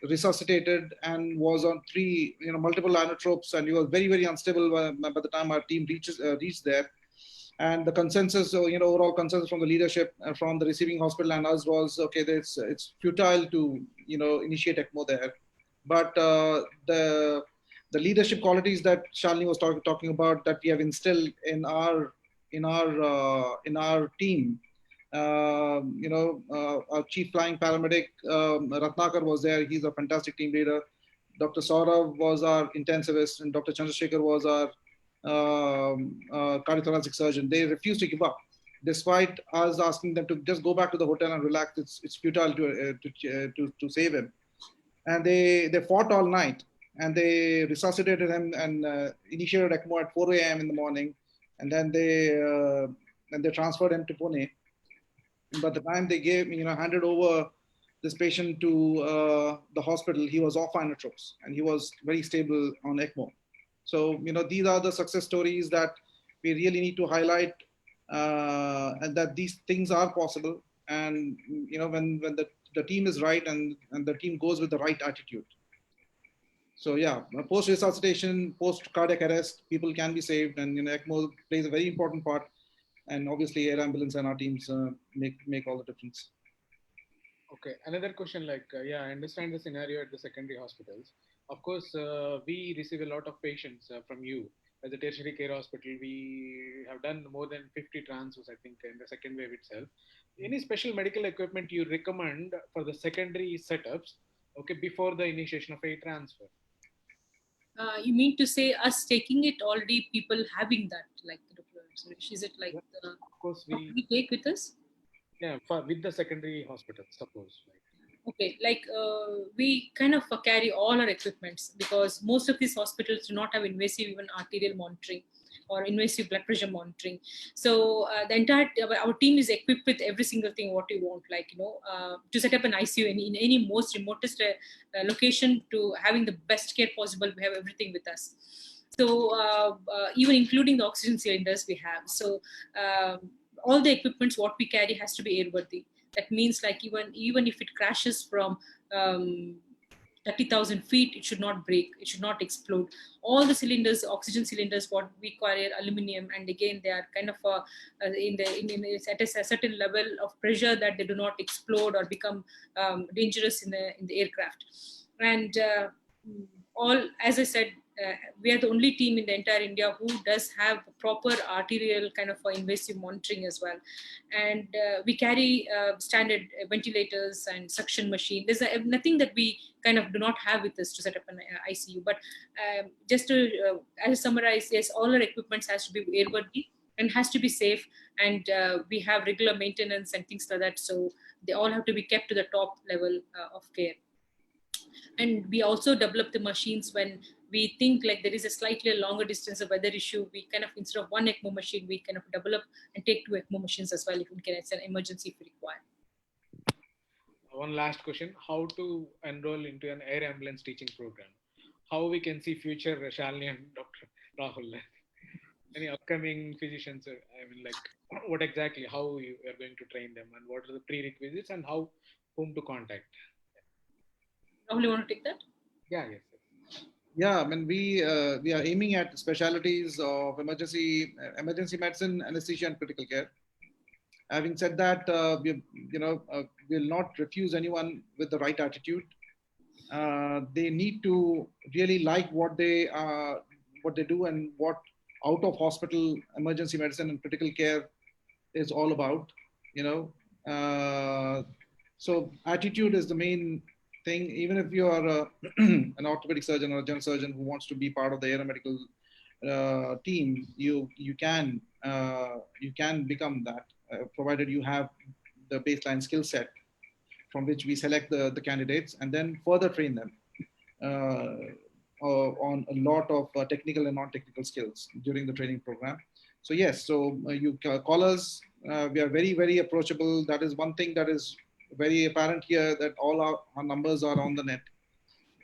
resuscitated and was on multiple inotropes, and he was very, very unstable by the time our team reached there. And the consensus, overall consensus from the leadership, from the receiving hospital and us was, okay, it's futile to, initiate ECMO there. But the leadership qualities that Shalini was talking about, that we have instilled in our team, our chief flying paramedic, Ratnakar was there. He's a fantastic team leader. Dr. Saurav was our intensivist, and Dr. Chandrasekhar was our cardiothoracic surgeon. They refused to give up, despite us asking them to just go back to the hotel and relax. It's futile to save him, and they fought all night, and they resuscitated him and initiated ECMO at 4 a.m. in the morning, and then they transferred him to Pune. And by the time they handed over this patient to the hospital, he was off inotropes and he was very stable on ECMO. So, these are the success stories that we really need to highlight, and that these things are possible. And, when the team is right and the team goes with the right attitude. So, yeah, post-resuscitation, post-cardiac arrest, people can be saved, and, ECMO plays a very important part. And obviously, air ambulance and our teams make all the difference. Okay, another question, like, I understand the scenario at the secondary hospitals. Of course, we receive a lot of patients from you. As a tertiary care hospital, we have done more than 50 transfers, I think, in the second wave itself. Any special medical equipment you recommend for the secondary setups, okay, before the initiation of a transfer? You mean to say us taking it already, people having that, like, is it like of course we take with us? Yeah, with the secondary hospital, suppose. Okay, like we kind of carry all our equipments, because most of these hospitals do not have invasive even arterial monitoring or invasive blood pressure monitoring. So the entire our team is equipped with every single thing what you want, like to set up an ICU in any most remotest location, to having the best care possible. We have everything with us. So even including the oxygen cylinders we have. So all the equipments what we carry has to be airworthy. That means like even if it crashes from 30,000 feet, it should not break, it should not explode. All the cylinders, oxygen cylinders, what we require aluminum, and again they are kind of at a certain level of pressure that they do not explode or become dangerous in the aircraft. And all, as I said, we are the only team in the entire India who does have proper arterial kind of invasive monitoring as well. And we carry standard ventilators and suction machine. There's nothing that we kind of do not have with us to set up an ICU. But just to as summarize, yes, all our equipment has to be airworthy and has to be safe. And we have regular maintenance and things like that. So they all have to be kept to the top level of care. And we also develop the machines when we think like there is a slightly longer distance of weather issue. We kind of, instead of one ECMO machine, we kind of develop and take two ECMO machines as well if it's an emergency if required. One last question: how to enroll into an air ambulance teaching program? How we can see future Shalini and Dr. Rahul? Any upcoming physicians? I mean, like, what exactly? How you are going to train them, and what are the prerequisites, and whom to contact? Rahul, you want to take that? Yeah, yes. Yeah, I mean, we are aiming at specialties of emergency medicine, anesthesia, and critical care. Having said that, we will not refuse anyone with the right attitude. They need to really like what they do and what out of hospital emergency medicine and critical care is all about. So attitude is the main thing. Even if you are an orthopedic surgeon or a general surgeon who wants to be part of the aeromedical team, you can become that, provided you have the baseline skill set from which we select the candidates and then further train them on a lot of technical and non-technical skills during the training program. So yes, so you call us. We are very, very approachable. That is one thing that is very apparent here, that all our numbers are on the net,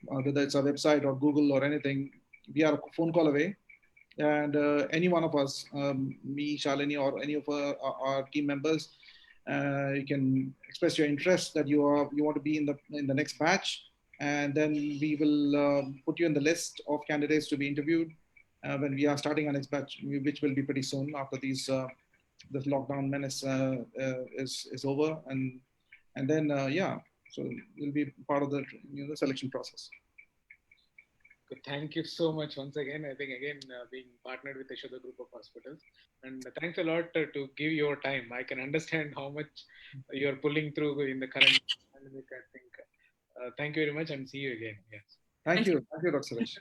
whether it's our website or Google or anything. We are a phone call away. And any one of us, me, Shalini, or any of our team members, you can express your interest that you want to be in the next batch, and then we will put you in the list of candidates to be interviewed when we are starting our next batch, which will be pretty soon after this lockdown menace is over, and then so you'll be part of the selection process. Thank you so much once again. I think being partnered with Yashoda Group of Hospitals, and thanks a lot to give your time. I can understand how much you're pulling through in the current pandemic. I think. Thank you very much, and see you again. Yes. Thank you, Dr. Suresh.